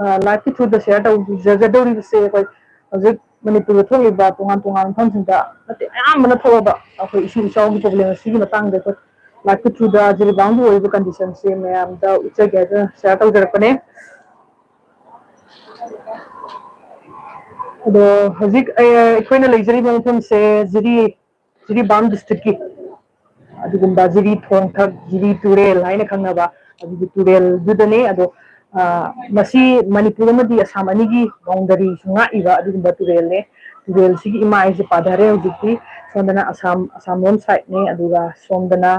Life की through share तौजगदौरीबसे अखोई हजिक मणिपुर थोलिबा तोंगान तोंगान मफमसिंदा नते अयामबना थोबा अखोई इसिंग इचाउगी प्रॉब्लम सिगी मतंग दे लाइफ की थ्रू दा जिरिबांग ओइबा कंडीशन से मैम दा उच्चगे शेयर तौजरपने अदो हजिक अखोइना लेजरिबा मफमसे जिरिबांग डिस्ट्रिक्ट की अदुगुंबा जिरी थोंथक जिरी तुरेल हाइना खंगबा अदुगु तुरेल दुदने अदो मसी मणिपुर मदी असम अनिगी बाउंडरी सुंगा इबा अदुगुंबा तुरेल ने तुरेल सिगी इमाई से पाधरे हुजिकी सोंदना असम लोम साइड ने अदुगा सोमदना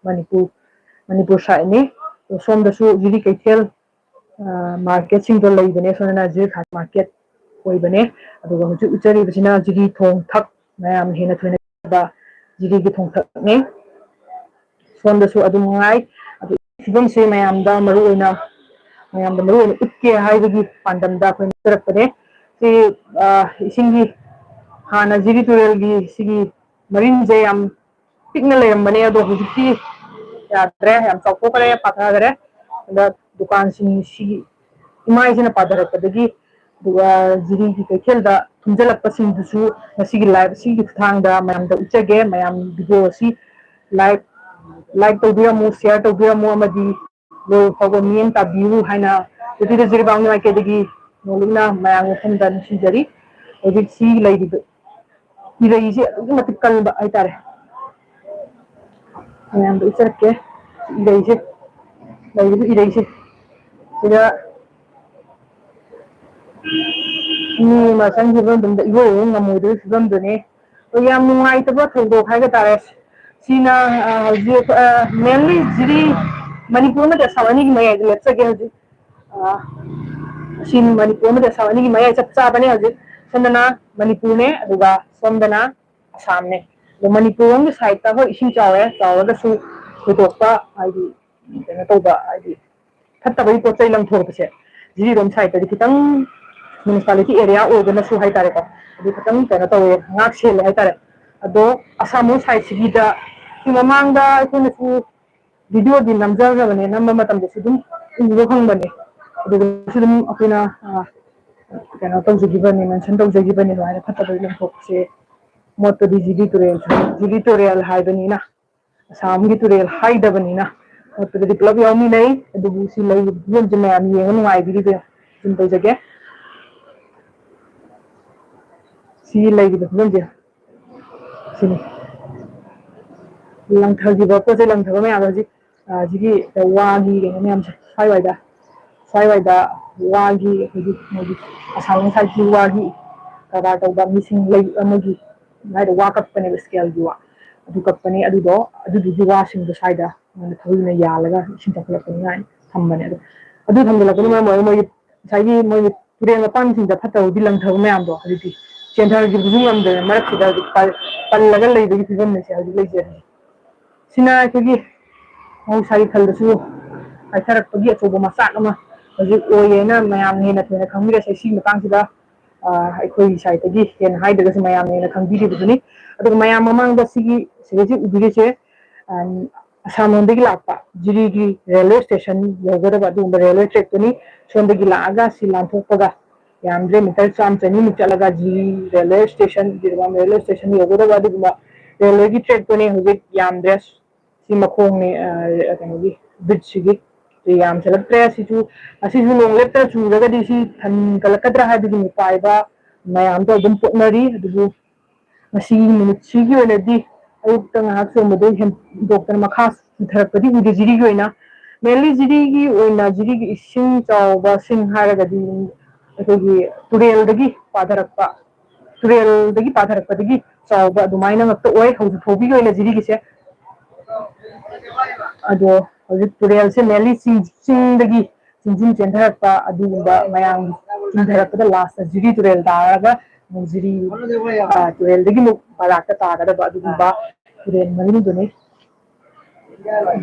मणिपुर साइड ने तो सोमदसु जिरी कैथेल मार्केट सिंगल लेबने सोंदना जिरी खाट मार्केट ओइबने अदुगा हुजि उचरी बसिना जिरी थोंथक मैम हेना थोइना जिरी की थोंथक ने सोंदसु अदुमंगाई अदु फिबम से मैमदा मरुओइना मैमदा मरुओइना उक्के हाइबगी पांडमदा अखोइ तरपने से इसिंगी हाना जिरी तुरेलगी सिगी मरिनजे याम पिकना लेरमबने अदो हुजिकी याद्रे याम चौथोकरे पाथागरे अदा दुकान सिंग सिगी इमाइसिना पाधरपदगी दुगा जिरी की कैथेलदा थुंजलपसिंदुसु नसिगी लाइव सिगी थांगदा मैमदा उच्चगे मैम वीडियो सी लाइक तौबिरमु शेयर तौबिरमु अमदी लो फगो मियन ताबिउ हाइना तुतिदा जिरिबांग माइकेदगी नोलुना मैम फंदा निसिजरी ओबि सी लैदिबे इरेइसे अदुगी मतिक कलबा हाइतारे मैम उच्चरके इरेइसे लैदिबे इरेइसे सिदा ni masang hibam dum da iwo ngamudu hibam dune to yam nungai taba thodo khaiga tare sina ji mainly jiri manipur ma da sawani ki maya let's again ji sin manipur ma da sawani ki maya chap cha bane haji sondana manipur ne aduga somdana assam ne do manipur ang side ta ho ising chawe chawa su thotokpa aidi kena toba aidi thattabai po chai lang thor pase jiri rom side ta kitang municipality area organa su hai tare ko adi khatang kana tawe ngak sel hai tare ado asamo side sigida ki mamangda ikuna su video di namjar ga bane namma matam de sudum ingo khang bane ado sudum akina kana taw jigi bane mention taw jigi bane hai khatta bai lam thok se mot di jigi tutorial hai bani na asam gi tutorial hai da bani na mot di club yomi nei ado si lai yom jema am yengon ngai di be jum taw jage si lagi dah belum je sini lang thagi ba ko lang thagi me aga ji jigi wagi ke me am sai wai da wagi ji ji asang sai ji wagi kada to ba missing lai amagi nai da wa kap pane scale ji wa adu kap pane adu do adu ji wa sing do sai da na thagi na ya laga sing ta kala pane ngai thambane adu thambala ko ma mo sai ji mo pure ma pan sing da phatau di lang thagi me am do adi Center की बुजुर्ग हमदे मरक सिदा पल लगल ले बगी फिबम ने से हजि ले जे सिना केगी मौ साई खल दसु आई थरक पगी अचोबो मसाक अमा हजि ओयेना मयाम ने न थेना खंगिरे से सी मतांग सिदा अखोई साई तगी हेन हाइदगस मयाम ने न खंगिरे बुजुनी अदु मयाम ममांग द सिगी सिगे उबिगे से असामोंदगी लापा जिरी की रेलवे स्टेशन योगदब अदु रेलवे ट्रैक तनी सोंदगी लागा सिलांथोपगा यामद्रे मीटर चाम चनी मुचलगा जी railway station Jiribam railway station योगदब अदुगुमा रेलवे की ट्रैक तनी हुजिक यामद्रे सी मखोंग ने कनोगी ब्रिज सिगी तो याम चलक्त्रे सिचु असिजु लोंगलेता चुरगदी सी थन कलकद्रा हाबिगि पाइबा मयाम तो अदुम पोनरी अदुगु मसी minute सिगी ओनदी अयुक्त ngahak somdo hem doctor makhas therapy udi jiri gi oina mainly jiri gi oina jiri gi ising chawba sing haragadi अखोगी तुरेलदगी पाधरकपदगी चौबा दुमाइना ngakta oi hauju thobi oina jiri gi se ado hauju तुरेल से mainly singdagi singjin chendharakpa adugumba mayang chendharakpada last jiri तुरेल दारागा jiri तुरेलदगी mu barakta tagada adugumba तुरेल mani dune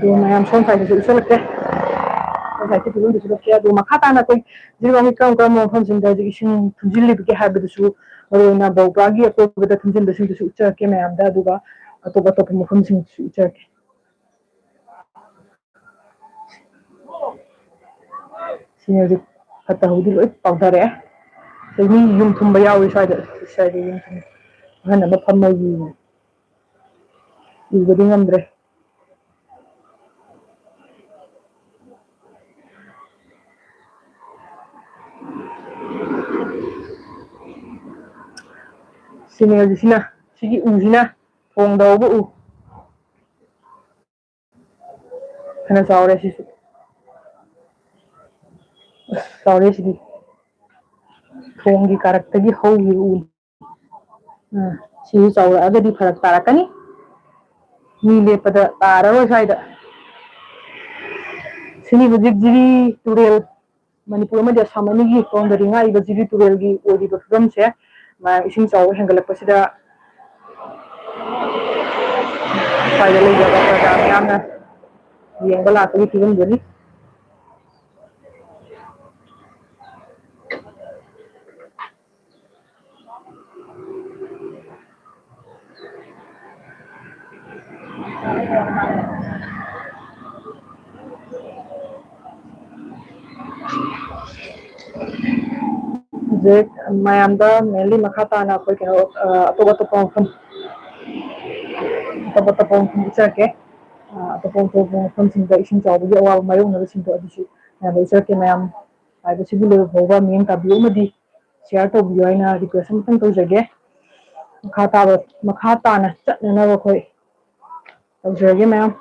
do mayam son sai ju selekte sai ke tulun du ke do makhata na koi jiwa mi kam phom sing da ji sing thunjil li ke ha bi su na bawpa gi ko da thunjil da sing su ucha ke mayam da duga to ba to phom sing su ucha ke sini ji ꯐꯠꯇ ꯍꯧꯗꯤ ꯂꯣꯏ ꯄꯥꯎꯊꯔꯛꯑꯦ ꯃꯤ ꯌꯨꯝ ꯊꯨꯝꯕ ꯌꯥꯎꯏ ꯁ꯭ꯋꯥꯏꯗ ꯌꯨꯝ ꯊꯨꯝ ꯑꯍꯟ ꯑꯃ ꯐꯝꯃꯒꯤ ꯎꯕꯗꯤ ꯉꯝꯗ꯭ꯔꯦ ꯁꯤꯃꯦꯜꯁꯤꯅ ꯁꯤꯒꯤ ꯎꯁꯤꯅ ꯊꯣꯡꯗ ꯍꯧꯕ ꯎ ꯐꯅ ꯆꯥꯎꯔꯦ ꯁꯤꯁꯨ ꯆꯥꯎꯔꯦ ꯁꯤꯗꯤ ꯊꯣꯡꯒꯤ ꯀꯥꯔꯛꯇꯒꯤ ꯍꯧꯈꯤꯕ ꯎ ꯁꯤꯁꯨ ꯆꯥꯎꯔꯛꯑꯒꯗꯤ ꯐꯔꯛ ꯇꯥꯔꯛꯀꯅꯤ ꯃꯤ ꯂꯦꯞꯄꯗ ꯇꯥꯔꯔꯣꯏ ꯁ꯭ꯋꯥꯏꯗ ꯁꯤꯅꯤ ꯍꯧꯖꯤꯛ ꯖꯤꯔꯤ ꯇꯨꯔꯦꯜ ꯃꯅꯤꯄꯨꯔ ꯑꯃꯗꯤ ꯑꯁꯥꯝ ꯑꯅꯤꯒꯤ ꯇꯣꯟꯗꯔꯤ ꯉꯥꯛꯏꯕ ꯖꯤꯔꯤ ꯇꯨꯔꯦꯜꯒꯤ ꯑꯣꯏꯔꯤꯕ ꯐꯤꯕꯝꯁꯦ ꯏꯁꯤꯡ ꯆꯥꯎꯕ ꯍꯦꯟꯒꯠꯂꯛꯄꯁꯤꯗ ꯁ꯭ꯋꯥꯏꯗ ꯂꯩꯖꯕ ꯄ꯭ꯔꯖꯥ ꯃꯌꯥꯝꯅ ꯌꯦꯡꯕ ꯂꯥꯛꯄꯒꯤ ꯐꯤꯕꯝꯗꯨꯅꯤ ꯍꯧꯖꯤꯛ ꯃꯌꯥꯝꯗ ꯃꯦꯟꯂꯤ ꯃꯈꯥ ꯇꯥꯅ ꯑꯩꯈꯣꯏ ꯀꯩꯅꯣ ꯑꯇꯣꯞꯄ ꯃꯐꯝ ꯎꯠꯆꯔꯛꯀꯦ ꯑꯇꯣꯞꯄ ꯃꯐꯝꯁꯤꯡꯗ ꯏꯁꯤꯡ ꯆꯥꯎꯕꯒꯤ ꯑꯋꯥꯕ ꯃꯥꯌꯣꯛꯅꯕꯁꯤꯡꯗꯣ ꯑꯗꯨꯁꯨ ꯃꯌꯥꯝꯗ ꯎꯠꯆꯔꯛꯀꯦ ꯃꯌꯥꯝ ꯍꯥꯏꯕꯁꯤꯕꯨ ꯂꯣꯏꯕ ꯐꯥꯎꯕ ꯃꯤꯠꯌꯦꯡ ꯇꯥꯕꯤꯌꯨ ꯑꯃꯗꯤ ꯁꯤꯌꯥꯔ ꯇꯧꯕꯤꯌꯨ ꯍꯥꯏꯅ ꯔꯤꯀ꯭ꯋꯦꯁ ꯑꯃꯇꯪ ꯇꯧꯖꯒꯦ ꯃꯈꯥ ꯇꯥꯅ ꯆꯠꯅꯅꯕ ꯑꯩꯈꯣꯏ ꯇꯧꯖꯔꯒꯦ ꯃꯌꯥꯝ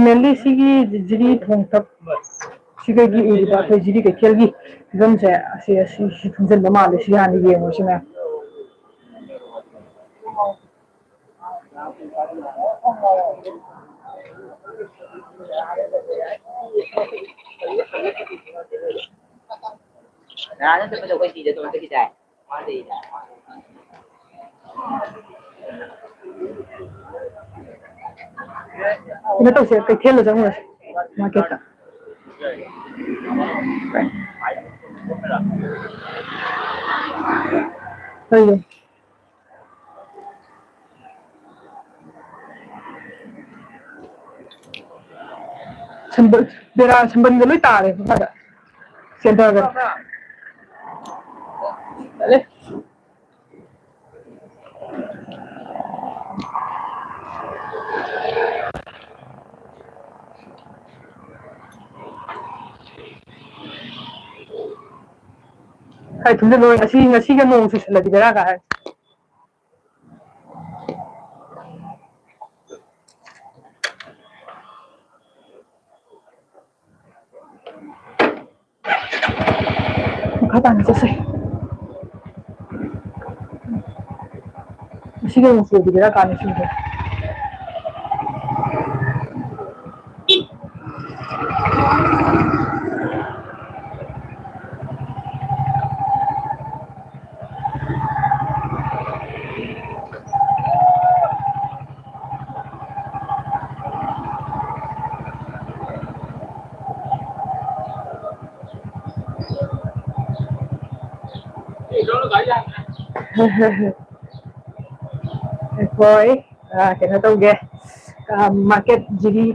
ꯃꯦꯟꯂꯤ ꯁꯤꯒꯤ ꯖꯤꯔꯤ ꯊꯣꯡꯊꯛ ꯁꯤꯗꯒꯤ ꯎꯔꯤꯕ ꯑꯩꯈꯣꯏ ꯖꯤꯔꯤ ꯀꯩꯊꯦꯜꯒꯤ ꯐꯤꯕꯝꯁꯦ ꯑꯁꯤ ꯊꯨꯝꯖꯤꯟꯕ ꯃꯥꯜꯂꯦ ꯁꯤ ꯍꯥꯟꯅ ꯌꯦꯡꯉꯨꯁꯤ ꯃꯌꯥꯝ ꯀꯩꯅꯣ ꯇꯧꯁꯦ ꯀꯩꯊꯦꯜꯗ ꯆꯪꯉꯨꯔꯁꯦ ꯃꯥꯔꯀꯦꯠꯇ ꯁꯝꯕꯟꯒ ꯂꯣꯏ ꯇꯥꯔꯦ ꯃꯈꯥꯗ ꯆꯦꯟꯊꯈ꯭ꯔꯦ ꯀꯥꯏ ꯊꯨꯝꯖꯤꯜꯂꯣꯏ ꯉꯁꯤꯒ ꯅꯣꯡ ꯆꯨꯁꯜꯂꯗꯤ ꯕꯦꯔꯥ ꯀꯥꯔꯅꯤ ꯃꯈꯥ ꯇꯥꯅ ꯆꯠꯁꯦ ꯉꯁꯤꯒ ꯅꯣꯡ ꯆꯨꯔꯗꯤ ꯕꯦꯔꯥ ꯀꯥꯅꯤ ꯁꯤꯡꯁꯦ ꯑꯩꯈꯣꯏ ꯀꯩꯅꯣ ꯇꯧꯒꯦ ꯃꯥꯔꯀꯦꯠ ꯖꯤꯔꯤ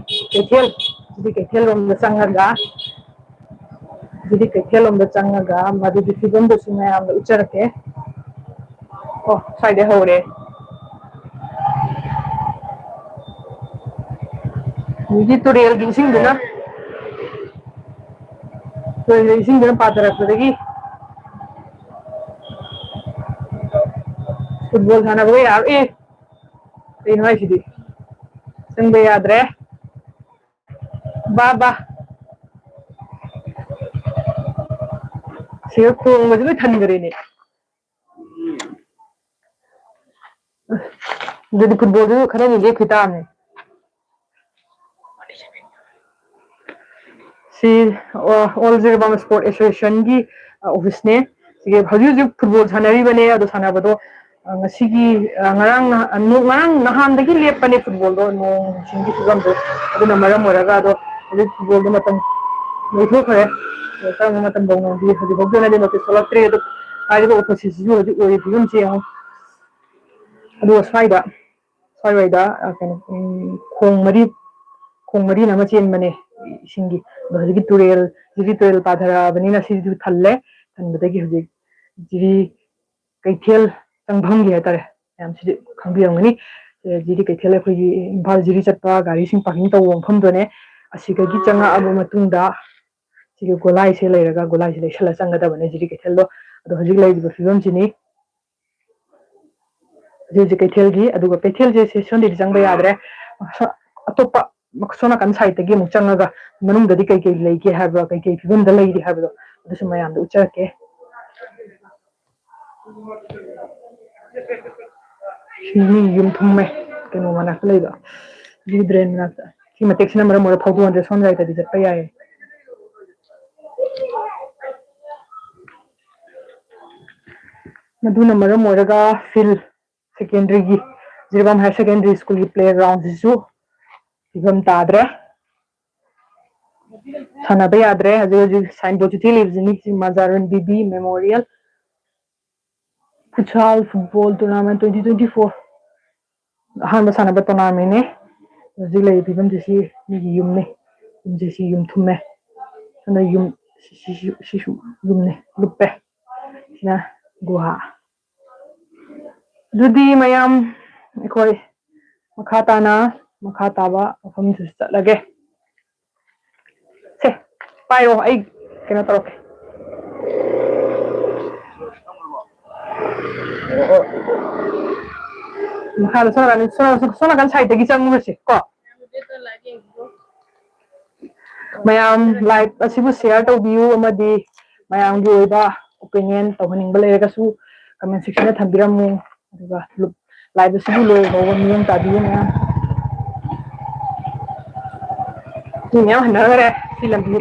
ꯀꯩꯊꯦꯜ ꯂꯣꯝꯗ ꯆꯪꯉꯒ ꯃꯗꯨꯒꯤ ꯐꯤꯕꯝꯗꯨꯁꯨ ꯃꯌꯥꯝꯗ ꯎꯠꯆꯔꯛꯀꯦ ꯑꯣ ꯁ꯭ꯋꯥꯏꯗꯩ ꯍꯧꯔꯦ ꯍꯧꯖꯤꯛꯀꯤ ꯇꯨꯔꯦꯜꯒꯤ ꯏꯁꯤꯡꯗꯨꯅ ꯄꯥꯊꯔꯛꯄꯗꯒꯤ ꯐꯨꯠꯕꯣꯜ ꯁꯥꯟꯅꯕꯒ ꯌꯥꯔꯣꯏ ꯀꯩꯅꯣ ꯍꯥꯏꯁꯤꯗꯤ ꯆꯪꯕ ꯌꯥꯗ꯭ꯔꯦ ꯕꯥ ꯁꯤꯒ ꯈꯣꯡꯒꯁꯦ ꯂꯣꯏ ꯊꯟꯈ꯭ꯔꯦꯅꯦ ꯑꯗꯨꯗꯤ ꯐꯨꯠꯕꯣꯜꯗꯨ ꯈꯔꯗꯤ ꯂꯦꯞꯈꯤ ꯇꯥꯕꯅꯤ ꯁꯤ ꯑꯣꯜ ꯖꯤꯔꯤꯕꯥꯝ ꯏꯁꯄꯣꯔꯠ ꯑꯦꯁꯣꯁꯤꯌꯦꯁꯟꯒꯤ ꯑꯣꯐꯤꯁꯅꯦ ꯁꯤꯒꯤ ꯍꯧꯖꯤꯛ ꯍꯧꯖꯤꯛ ꯐꯨꯠꯕꯣꯜ ꯁꯥꯟꯅꯔꯤꯕꯅꯦ ꯑꯗꯣ ꯁꯥꯟꯅꯕꯗꯣ ꯉꯁꯤꯒꯤ ꯉꯔꯥꯡ ꯅꯍꯥꯟꯗꯒꯤ ꯂꯦꯞꯄꯅꯦ ꯐꯨꯠꯕꯣꯜꯗꯣ ꯅꯣꯡ ꯆꯤꯡꯒꯤ ꯐꯤꯕꯝꯗꯣ ꯑꯗꯨꯅ ꯃꯔꯝ ꯑꯣꯏꯔꯒ ꯑꯗꯣ ꯍꯧꯖꯤꯛ ꯐꯨꯠꯕꯣꯜꯗꯣ ꯃꯇꯝ ꯂꯣꯏꯊꯣꯛꯈ꯭ꯔꯦ ꯀꯔꯝꯕ ꯃꯇꯝꯐꯥꯎꯅꯣꯗꯤ ꯍꯧꯖꯤꯛꯐꯥꯎꯒꯤ ꯑꯣꯏꯅꯗꯤ ꯅꯣꯇꯤꯁ ꯊꯣꯛꯂꯛꯇ꯭ꯔꯤ ꯑꯗꯣ ꯍꯥꯏꯔꯤꯕ ꯑꯣꯄꯣꯖꯤꯠꯁꯤꯁꯨ ꯍꯧꯖꯤꯛ ꯑꯣꯏꯔꯤꯕ ꯐꯤꯕꯝꯁꯤ ꯌꯦꯡꯉꯨ ꯑꯗꯨꯒ ꯁ꯭ꯋꯥꯏꯋꯥꯏꯗ ꯀꯩꯅꯣ ꯈꯣꯡ ꯃꯔꯤꯅ ꯑꯃ ꯆꯦꯟꯕꯅꯦ इसिंगी हजिकी तुरेल जिरी तुरेल पाधराबनिना सिजु थल्ले थनबदगी हजिक जिरी कैथेल चंगभंगी हाइतारे याम सिदि खंबिरंगनी जिरी कैथेल अखोगी इम्फाल जिरी चटपा गाड़ी सिंग पार्किंग तौ वंफम दोने असिगगी चंगा अब मतुंगदा सिगे गोलाई से लेरगा गोलाई से लेसला चंगदबने जिरी कैथेल दो अदो हजिक लेजिबो फिबम सिनी जी कैथेल अदुगा कैथेल जे से सोंदि चंगबा यादरे अतोपा सोना कन साइड तगी मुक चंगगा मनुंगदि कई कई लेके हाबा कई कई फिबम द लेदि हाबदो अदुसु मयाम द उचरके सिनी युम थुमे केनो मना लेदो जी ड्रेन नाता सी मटेक्स नंबर मोर फाउदो अंदर सोन राइट दि जपा याय मधु नंबर मोरगा फिल सेकेंडरी की जिरबम हायर सेकेंडरी स्कूल की प्ले ग्राउंड जिसु फिबम ताद्रे सानबा याद्रे हजि साइन बोर्ड थि लिबजिनी मजारन बीबी मेमोरियल फुटसाल फुटबॉल टूर्नामेंट 2024 अहम सानबा टूर्नामेंट ने हजि ले फिबम जिसि मिगी युमने जिसि युम थुमे सना युम शिशु युमने लुप्पे ना गुहा जुदी मयाम अखोय मखाताना मखाताबा मफम चलगे से पायो आई केना तरोके मखादा सोना kan साइड तगी चंगुसे को मयाम लाइव असिबु शेयर तौबियु अमदी मयाम गी ओइबा ओपिनियन तौहनिंग लेरगसु कमेंट सेक्शन थंबिरमु अदुगा लाइव असिबु लोय बो मियम ताबियु मयाम हनगरे सिलंबी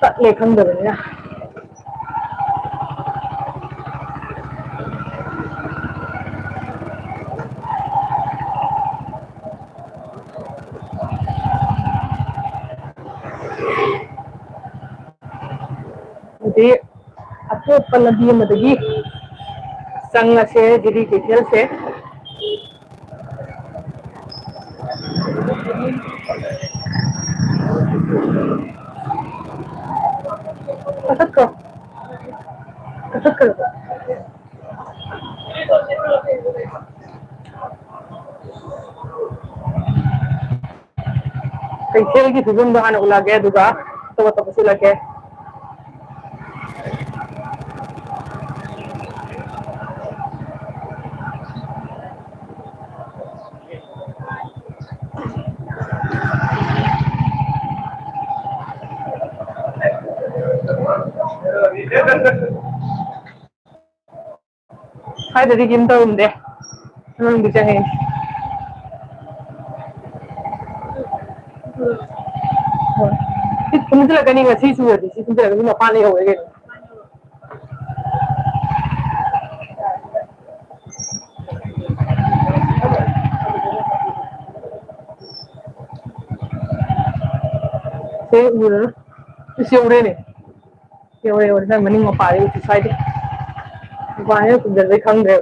तले खंदबनिया उदे अतोप लंबी मदगी संग से जिरी कैथेल से कसक कसक कैथेल की फिल्म बहाना उलागे दुगा तो तपसी लगे हाय ददी किम तो उंदे नंग बिचाहे तुम से लगनी ngasi su di si तुम से लगनी मपान ले होएगे से उर इसे उरे ने ये उरे ना मनिंग मपारे उस साइड वाहे तुम जल्दी खंग दे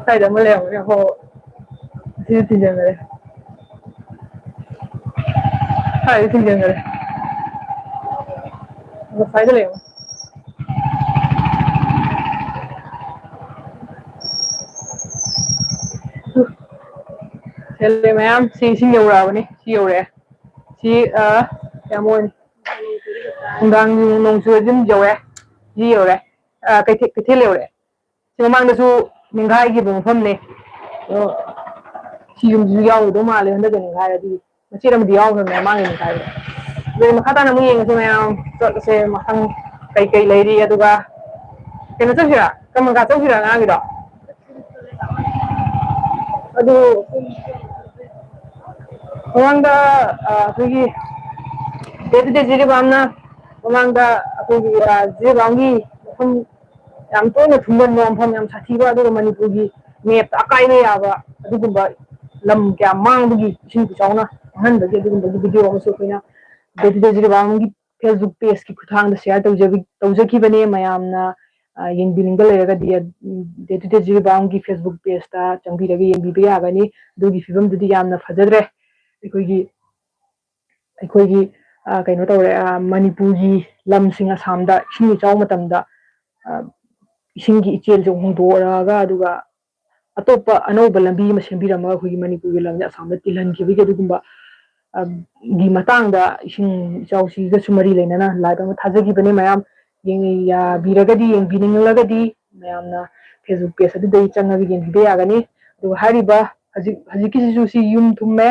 साइड में ले हो ये तीन जगह हाय तीन जगह वो साइड ले चले मैम सी यौराबनी सी यौरे सी यामोन उंगांग नोंसुजिम जौरे जी यौरे कैथे यौरे सी ममांगदसु निंगाई की मफमने सी युमजु यावदो माले हंदक निंगाई अदि मचिरमदि यावखरने मांगे निंगाई बे मखाताना मु येंगसे मैम चलसे मथंग कई कई लेरी अदुगा केनो चसिरा कमगा चसिरा नागिदो अदु ममांगदा अखोगी डेदे जिरिबामना ममांगदा अखोगी जिरिबामगी मफम याम तोना थुंबन मफम याम साथीबा अदुगा मणिपुरगी मेप अकाइबा याबा अदुगुंबा लम क्या मांगबगी इसिंग कुचावना हनबगी अदुगुंबगी वीडियो अमसु कोइना डेदे जिरिबामगी फेसबुक पेज की खुथांग शेयर तौजखिबने मयामना ꯌꯦꯡꯕꯤꯅꯤꯡꯕ ꯂꯩꯔꯒꯗꯤ ꯗꯦ ꯇꯨ ꯗꯦ ꯖꯤꯔꯤꯕꯥꯝꯒꯤ ꯐꯦꯁꯕꯨꯛ ꯄꯦꯖꯇ ꯆꯪꯕꯤꯔꯒ ꯌꯦꯡꯕꯤꯕ ꯌꯥꯒꯅꯤ ꯑꯗꯨꯒꯤ ꯐꯤꯕꯝꯗꯨꯗꯤ ꯌꯥꯝꯅ ꯐꯖꯗ꯭ꯔꯦ ꯑꯩꯈꯣꯏꯒꯤ ꯀꯩꯅꯣ ꯇꯧꯔꯦ ꯃꯅꯤꯄꯨꯔꯒꯤ ꯂꯝꯁꯤꯡ ꯑꯁꯥꯝꯗ ꯏꯁꯤꯡ ꯏꯆꯥꯎ ꯃꯇꯝꯗ ꯏꯁꯤꯡꯒꯤ ꯏꯆꯦꯜꯁꯦ ꯍꯣꯡꯗꯣꯛꯑꯒ ꯑꯗꯨꯒ ꯑꯇꯣꯞꯄ ꯑꯅꯧꯕ ꯂꯝꯕꯤ ꯑꯃ ꯁꯦꯝꯕꯤꯔꯝꯃꯒ ꯑꯩꯈꯣꯏꯒꯤ ꯃꯅꯤꯄꯨꯔꯒꯤ ꯂꯝꯁꯦ ꯑꯁꯥꯝꯗ ꯇꯤꯜꯍꯟꯈꯤꯕꯒꯤ ꯑꯗꯨꯒꯨꯝꯕ ꯒꯤ ꯃꯇꯥꯡꯗ ꯏꯁꯤꯡ ꯏꯆꯥꯎꯁꯤꯒꯁꯨ ꯃꯔꯤ ꯂꯩꯅꯅ ꯂꯥꯏꯞ ꯑꯃ ꯊꯥꯖꯈꯤꯕꯅꯤ ꯃꯌꯥꯝ ꯌꯥꯕꯤꯔꯒꯗꯤ ꯌꯦꯡꯕꯤꯅꯤꯡꯂꯒꯗꯤ ꯃꯌꯥꯝꯅ ꯐꯦꯁꯕꯨꯛ ꯄꯦꯖ ꯑꯗꯨꯗꯩ ꯆꯪꯉꯒ ꯌꯦꯡꯕꯤꯕ ꯌꯥꯒꯅꯤ ꯑꯗꯨꯒ ꯍꯥꯏꯔꯤꯕ ꯍꯧꯖꯤꯛꯀꯤꯁꯤꯁꯨ ꯁꯤ ꯌꯨꯝ ꯊꯨꯝꯃꯦ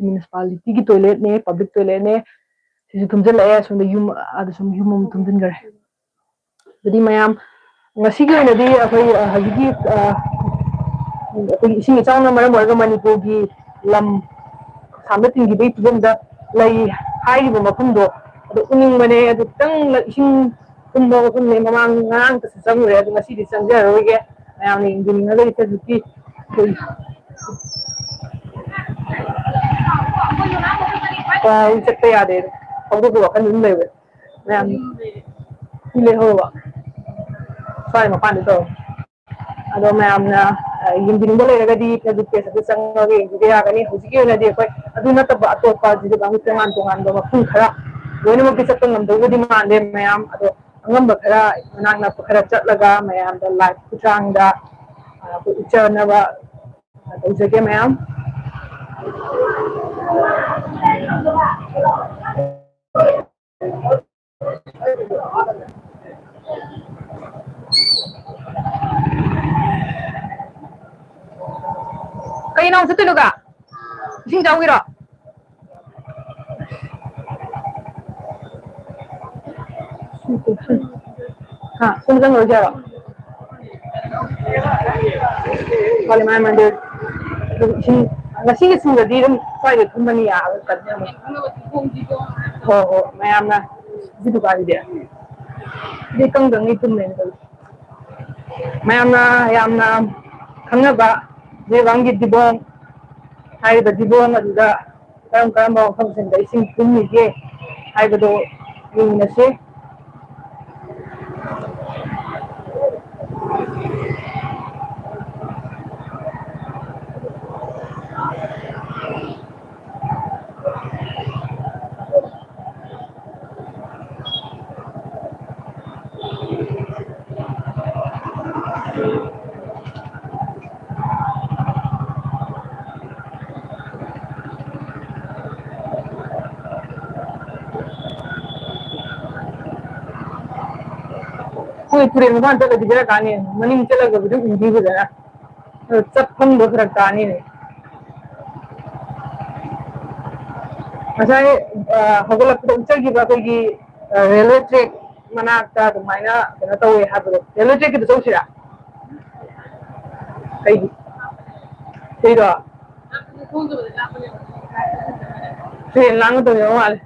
ꯃ꯭ꯌꯨꯅꯤꯁꯤꯄꯥꯂꯤꯇꯤꯒꯤ ꯇꯣꯏꯂꯦꯠꯅꯦ ꯄꯕ꯭ꯂꯤꯛ ꯇꯣꯏꯂꯦꯠꯅꯦ ꯁꯤꯁꯨ ꯊꯨꯝꯖꯤꯜꯂꯛꯑꯦ ꯁꯣꯝꯗ ꯌꯨꯝ ꯑꯗ ꯁꯨꯝ ꯌꯨꯝ ꯑꯃ ꯊꯨꯝꯖꯤꯟꯈ꯭ꯔꯦ ꯑꯗꯨꯗꯤ ꯃꯌꯥꯝ ꯉꯁꯤꯒꯤ ꯑꯣꯏꯅꯗꯤ ꯑꯩꯈꯣꯏ ꯍꯧꯖꯤꯛꯀꯤ ꯑꯩꯈꯣꯏꯒꯤ ꯏꯁꯤꯡ ꯏꯆꯥꯎꯅ ꯃꯔꯝ ꯑꯣꯏꯔꯒ ꯃꯅꯤꯄꯨꯔꯒꯤ ꯂꯝ ꯑꯁꯥꯝꯗ ꯇꯤꯡꯈꯤꯕꯒꯤ ꯐꯤꯕꯝꯗ ꯂꯩ ꯍꯥꯏꯔꯤꯕ ꯃꯐꯝꯗꯣ ꯑꯗꯨ ꯎꯅꯤꯡꯕꯅꯦ ꯑꯗꯨ ꯈꯤꯇꯪ ꯏꯁꯤꯡ ꯊꯨꯝꯕ ꯃꯐꯝꯅꯦ ꯃꯃꯥꯡ ꯉꯔꯥꯡꯇꯁꯨ ꯆꯪꯉꯨꯔꯦ ꯑꯗꯨ ꯉꯁꯤꯗꯤ ꯆꯪꯖꯔꯔꯣꯏꯒꯦ ꯃꯌꯥꯝꯅ ꯌꯦꯡꯕꯤꯅꯤꯡꯉꯒꯗꯤ ꯐꯦꯁꯕꯨꯛꯀꯤ ꯆꯠꯄ ꯌꯥꯗꯦ ꯍꯧꯗꯣꯛꯄ ꯋꯥꯈꯜ ꯑꯗꯨꯝ ꯂꯩꯕ ꯃꯌꯥꯝ ꯂꯩꯍꯧꯔꯕ ꯁ꯭ꯋꯥꯏ ꯃꯄꯥꯟꯗ ꯇꯧꯔꯣ ꯑꯗꯣ ꯃꯌꯥꯝꯅ ꯌꯦꯡꯕꯤꯅꯤꯡꯕ ꯂꯩꯔꯒꯗꯤ ꯐꯦꯁꯕꯨꯛ ꯄꯦꯖ ꯑꯗꯨ ꯆꯪꯉꯒ ꯌꯦꯡꯕꯤꯕ ꯌꯥꯒꯅꯤ ꯍꯧꯖꯤꯛꯀꯤ ꯑꯣꯏꯅꯗꯤ ꯑꯩꯈꯣꯏ ꯑꯗꯨ ꯅꯠꯇꯕ ꯑꯇꯣꯞꯄ ꯖꯤꯔꯤꯕꯥꯝꯒꯤ ꯇꯣꯉꯥꯟ ꯇꯣꯉꯥꯟꯕ ꯃꯐꯝ ꯈꯔ ꯂꯣꯏꯅꯃꯛꯇꯤ ꯆꯠꯄ ꯉꯝꯗꯧꯕꯗꯤ ꯃꯥꯟꯗꯦ ꯃꯌꯥꯝ ꯑꯗꯣ ꯑꯉꯝꯕ ꯈꯔ ꯃꯅꯥꯛ ꯅꯛꯄ ꯈꯔ ꯆꯠꯂꯒ ꯃꯌꯥꯝꯗ ꯂꯥꯏꯚ ꯈꯨꯠꯊꯥꯡꯗ ꯑꯩꯈꯣꯏ ꯎꯠꯆꯅꯕ ꯇꯧꯖꯒꯦ ꯃꯌꯥꯝ ꯀꯩꯅꯣ ꯆꯠꯇꯣꯏꯅꯣꯒ ꯏꯁꯤꯡ ꯆꯥꯎꯒꯤꯔꯣ ꯁꯣꯝ ꯆꯪꯉꯔꯣꯏꯁꯦ ꯍꯥꯏꯔꯣ ꯃꯥꯂꯦꯝꯉꯥꯟ ꯃꯟꯗꯤꯔ ꯏꯁꯤꯡ ꯉꯁꯤꯒꯤ ꯆꯨꯔꯗꯤ ꯑꯗꯨꯝ ꯁ꯭ꯋꯥꯏꯗ ꯊꯨꯝꯃꯅꯤ ꯌꯥꯔꯣꯏ ꯍꯣꯏ ꯍꯣꯏ ꯃꯌꯥꯝꯅ ꯁꯤ ꯗꯨꯀꯥꯟꯁꯤꯗꯤ ꯁꯤꯗꯤ ꯀꯪꯗꯪꯅꯤ ꯊꯨꯝꯃꯦꯅ ꯇꯧ ꯃꯌꯥꯝꯅ ꯌꯥꯝꯅ ꯈꯪꯅꯕ ꯖꯤꯔꯤꯕꯥꯝꯒꯤ ꯗꯤꯕꯣꯡ ꯍꯥꯏꯔꯤꯕ ꯗꯤꯕꯣꯡ ꯑꯗꯨꯗ ꯀꯔꯝ ꯀꯔꯝꯕ ꯃꯐꯝꯁꯤꯡꯗ ꯏꯁꯤꯡ ꯊꯨꯝꯃꯤꯒꯦ ꯍꯥꯏꯕꯗꯣ ꯌꯦꯡꯃꯤꯟꯅꯁꯤ ꯍꯣꯏ ꯇꯨꯔꯦꯟ ꯃꯄꯥꯟ ꯆꯠꯂꯗꯤ ꯕꯦꯔꯥ ꯀꯥꯅꯤ ꯃꯅꯤꯡ ꯆꯠꯂꯒꯕꯨꯗꯤ ꯎꯗꯤ ꯐꯖꯅ ꯆꯠꯐꯝꯗꯣ ꯐꯔꯛ ꯇꯥꯅꯤꯅꯦ ꯉꯁꯥꯏ ꯍꯧꯒꯠꯂꯛꯄꯗ ꯎꯆꯈꯤꯕ ꯑꯩꯈꯣꯏꯒꯤ ꯔꯦꯜꯋꯦ ꯇ꯭ꯔꯦꯛ ꯃꯅꯥꯛꯇ ꯑꯗꯨꯃꯥꯏꯅ ꯀꯩꯅꯣ ꯇꯧꯋꯦ ꯍꯥꯏꯕꯗꯣ ꯔꯦꯜꯋꯦ ꯇ꯭ꯔꯦꯛꯀꯤꯗ ꯆꯧꯁꯤꯔꯥ ꯀꯩꯒꯤ ꯀꯩꯔꯣ ꯇ꯭ꯔꯦꯟ ꯂꯥꯟꯒꯗꯧꯔꯤꯕ ꯃꯥꯜꯂꯦ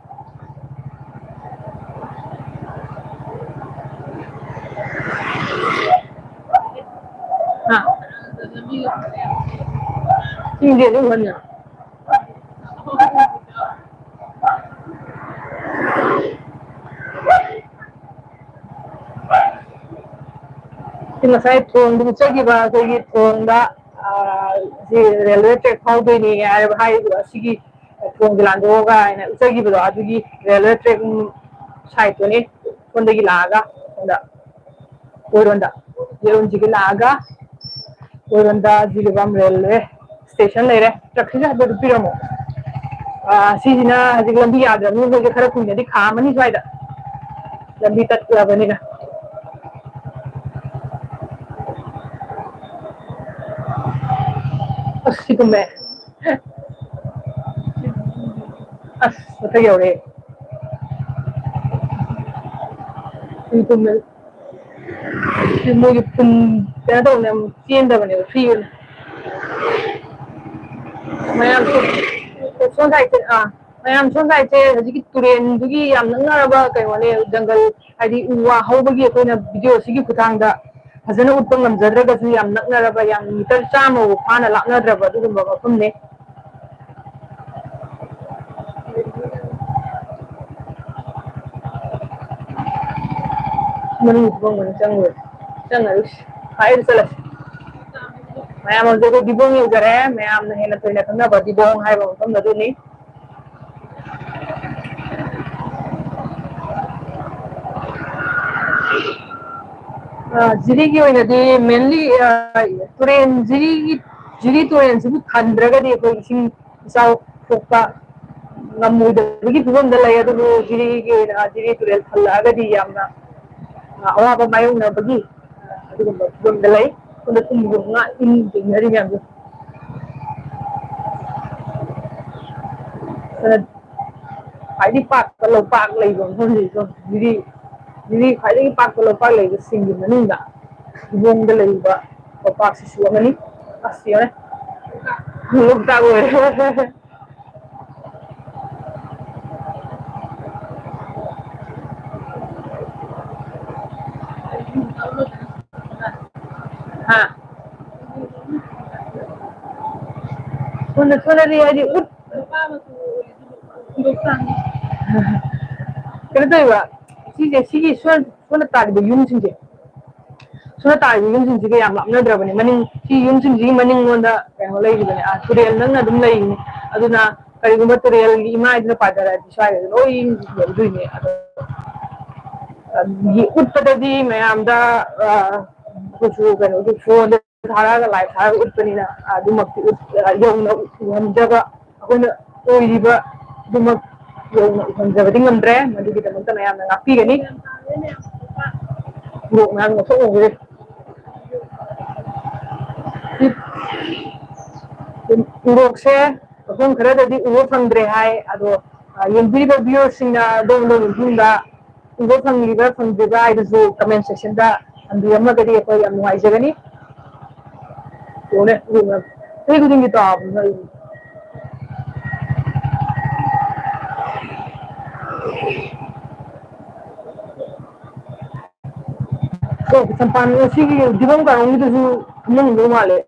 ꯆꯤꯡꯗꯤ ꯑꯗꯨꯝ ꯉꯁꯥꯏ ꯊꯣꯡꯗ ꯎꯠꯆꯈꯤꯕ ꯑꯩꯈꯣꯏꯒꯤ ꯊꯣꯡꯗ ꯁꯤ ꯔꯦꯜꯋꯦ ꯇ꯭ꯔꯦꯛ ꯐꯥꯎꯗꯣꯏꯅꯤ ꯍꯥꯏꯔꯤꯕ ꯑꯁꯤꯒꯤ ꯊꯣꯡꯁꯦ ꯂꯥꯟꯊꯣꯛꯑꯒ ꯍꯥꯏꯅ ꯎꯠꯆꯈꯤꯕꯗꯣ ꯑꯗꯨꯒꯤ ꯔꯦꯜꯋꯦ ꯇ꯭ꯔꯦꯛ ꯁꯥꯏꯠꯇꯨꯅꯤ ꯁꯣꯝꯗꯒꯤ ꯂꯥꯛꯑꯒ ꯁꯣꯝꯗ ꯑꯣꯏꯔꯣꯝꯗ ꯌꯦꯔꯣꯝꯁꯤꯒꯤ ꯂꯥꯛꯑꯒ ꯑꯣꯏꯔꯣꯝꯗ ꯖꯤꯔꯤꯕꯥꯝ ꯔꯦꯜꯋꯦ ꯁ꯭ꯇꯦꯁꯟ ꯂꯩꯔꯦ ꯇ꯭ꯔꯛꯁꯤꯡꯁꯦ ꯍꯥꯏꯐꯦꯠ ꯎꯠꯄꯤꯔꯝꯃꯣ ꯁꯤꯁꯤꯅ ꯍꯧꯖꯤꯛ ꯂꯝꯕꯤ ꯌꯥꯗ꯭ꯔꯕꯅꯤꯅ ꯑꯩꯈꯣꯏꯁꯦ ꯈꯔ ꯀꯨꯏꯅꯗꯤ ꯈꯥꯝꯃꯅꯤ ꯁ꯭ꯋꯥꯏꯗ ꯂꯝꯕꯤ ꯇꯠꯂꯕꯅꯤꯅ ꯑꯁ ꯁꯤ ꯀꯨꯝꯃꯦ ꯑꯁ ꯃꯊꯛ ꯌꯧꯔꯦ ꯃꯣꯏꯒꯤ ꯐꯨꯟ ꯀꯩꯅꯣ ꯇꯧꯕꯅꯦ ꯆꯦꯟꯗꯕꯅꯦꯕ ꯐ꯭ꯔꯤ ꯑꯣꯏꯅ ꯃꯌꯥꯝ ꯁꯣꯝ ꯁꯥꯏꯠꯁꯦ ꯃꯌꯥꯝ ꯁꯣꯝ ꯁꯥꯏꯠꯁꯦ ꯍꯧꯖꯤꯛꯀꯤ ꯇꯨꯔꯦꯟꯗꯨꯒꯤ ꯌꯥꯝ ꯅꯛꯅꯔꯕ ꯀꯩꯅꯣꯅꯦ ꯖꯪꯒꯜ ꯍꯥꯏꯗꯤ ꯎ ꯋꯥ ꯍꯧꯕꯒꯤ ꯑꯩꯈꯣꯏꯅ ꯚꯤꯗꯤꯑꯣꯁꯤꯒꯤ ꯈꯨꯠꯊꯥꯡꯗ ꯐꯖꯅ ꯎꯠꯄ ꯉꯝꯖꯗ꯭ꯔꯒꯁꯨ ꯌꯥꯝ ꯅꯛꯅꯔꯕ ꯌꯥꯝ ꯃꯤꯇꯔ 100ꯐꯥꯎ ꯐꯥꯅ ꯂꯥꯞꯅꯗ꯭ꯔꯕ ꯑꯗꯨꯒꯨꯝꯕ ꯃꯐꯝꯅꯤ ꯃꯅꯨꯡ ꯆꯪꯉꯨꯔꯦ चंगरुस हाइर चलस मैम हजे दिबोंग युजरे मैम हेना तोइना खंगना दिबोंग हाइबा मफम नदुनी जिरी की ओइनदि मेनली तुरेन जिरी तुरेन सिबु खंद्रगदि अखोइ इसिंग इचाउ थोकपा ngamudagi fivam da lay adu jiri gi jiri turel thallagadi yamna awaba mayong bagi adugumba fivam da lay kunda tumbu nga in dinari yam sana khadi pak kalau pak lay gon hon so jiri khadi pak kalau pak lay singi manunda fivam da lay ba pak si suamani asiyone log ta go ha kunda ri adi ut kena tahu ba sigi suana tadi yum singje suana tadi yum singje yang lamna drabani maning si yum singje maning wanda yang lay gibani turel nang na dum lay ni aduna kari gumba turel gi ima idna padara di swai no yin du ni gi utpada di mayam da kuchu kan gi phone thara ga live thara utpani na adumak yong na hamjaga akona oiriba dumak yong hamjaga ngamdre madu kita manta mayam na ngapi gani Ngục ngang ngục số ngục ngục xe không khởi ra đi ngục phăng dre hai ado yung biri ba viewers na dong dong yung da ngục phăng liba phăng dre ba ito so comment section da andu yamma gadi ako yam nuai jagani yone ngục na tay ko din ito so sampan sige dibong ka ngi to su mung do male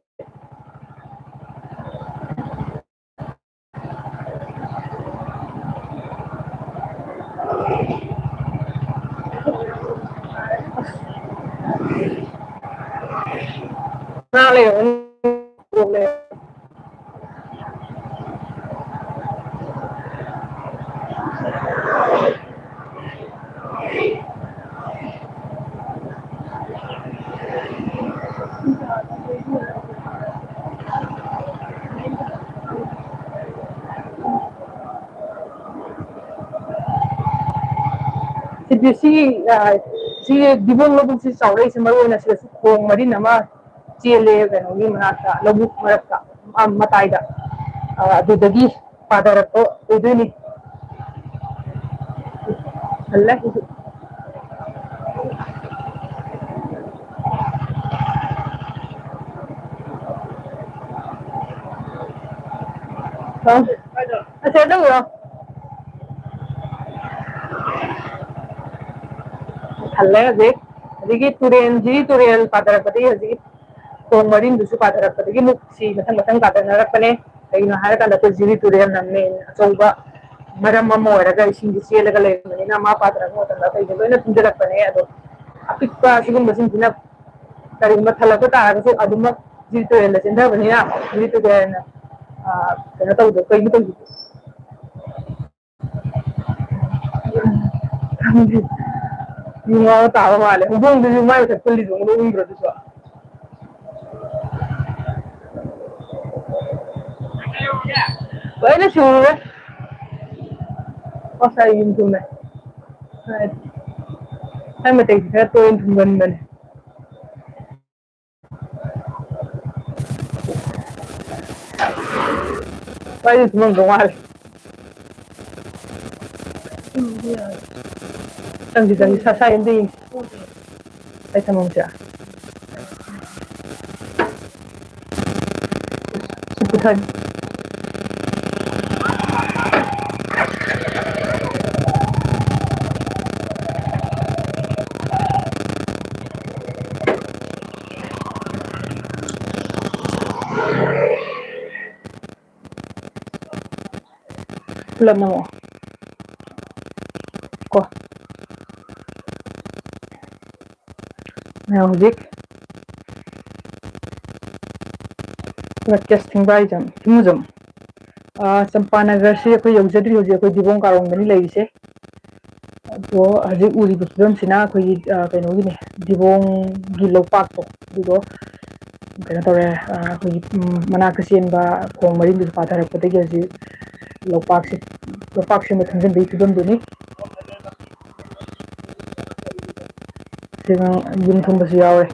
nale si dibong lo si saurai si maru na sila kong mari nama chele gano ni manata lobuk maraka matai da adudagi padarat to uduni Allah itu Saya tahu ya. Halle adik, adik turen pada rapati adik, kongmarin dusu pada rapati ki muksi matang pada narakane, lagi nahar kan dapat jiri turen namme coba maram mamo era ga ising disi elaga le nama pada ramu tanda tai jelo ina tunja rapane ado apik pa sigum basin tina taring mathala ko ta so aduma jiri turen la cendha bani na jiri turen kana tahu do kai mutai yung mga tao mali. Hubung din yung may sa kulit yung umbro dito. Vậy nó sure đấy. Có sai yung tum này. Hay mà thấy cái tôi tum gần mình. Vậy thì mình không ai. Tanggi sa hindi ay tamang siya. Suputan. Ulam na mo. Ko. Now, Vic. casting by jam muzum Champanagar se ko yojadri hoje ko dibong karong dani leise to haje uri butdom sina ko kaino gi ne dibong gi lopak to digo kana tore ko mana kasien ba khong mari bi pathar pate ge ji lopak se me thangjen bi tudom duni singa yum thum basu yawe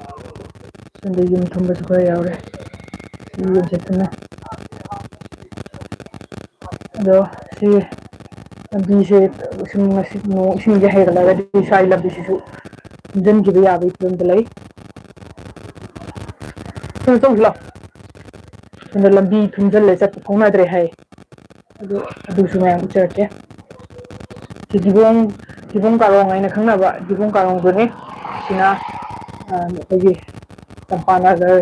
sende yum thum basu ko yawe yum setna do si bi se sim ge hega la di sai la bi su jen gi ya bi tudom delai so la इन लंबी थुंजल ले चत फोना दरे है अदु सुमे उचरते दिबों कारों आइना खंगनाबा दिबों कारों दुने सिना अगी चंपानगर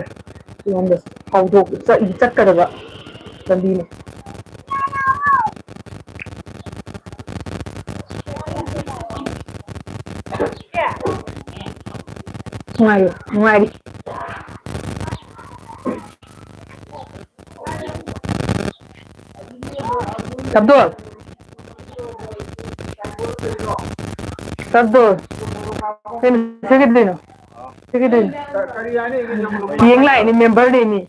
योंद फाउदो चक्करबा लंबी ने नुआरी Abdul segedino yang lain ini member ini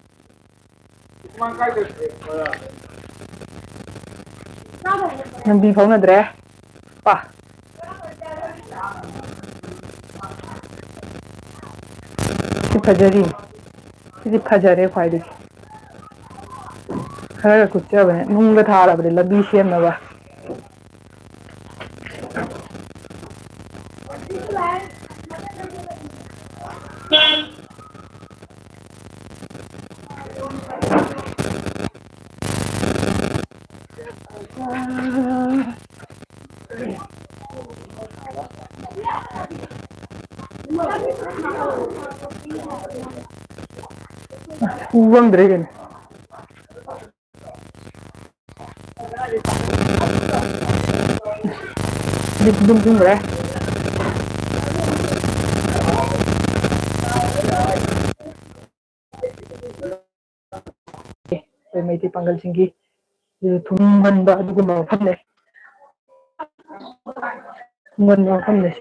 yang di phone adre pa si phajare khwaidi khara kucha bane nungla thara bade labi sem na ba uang dere dum dum re mai ti pangal singi thumban ba du ma phamne ngon ma phamne